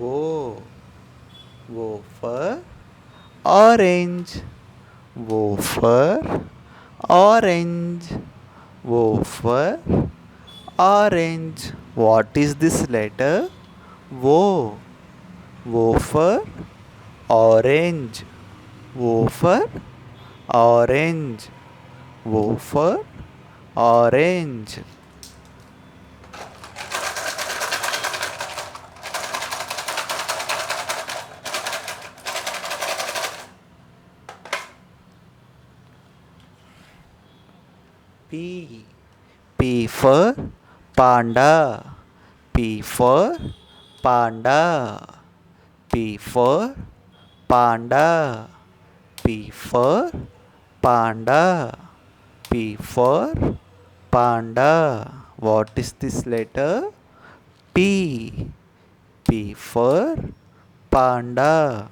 O. O for orange. O for orange. O for orange. What is this letter? O. O for orange. O for orange. O for orange. P. P for panda. P for panda. P for panda. P for panda. P for panda. What is this letter? P. P for panda.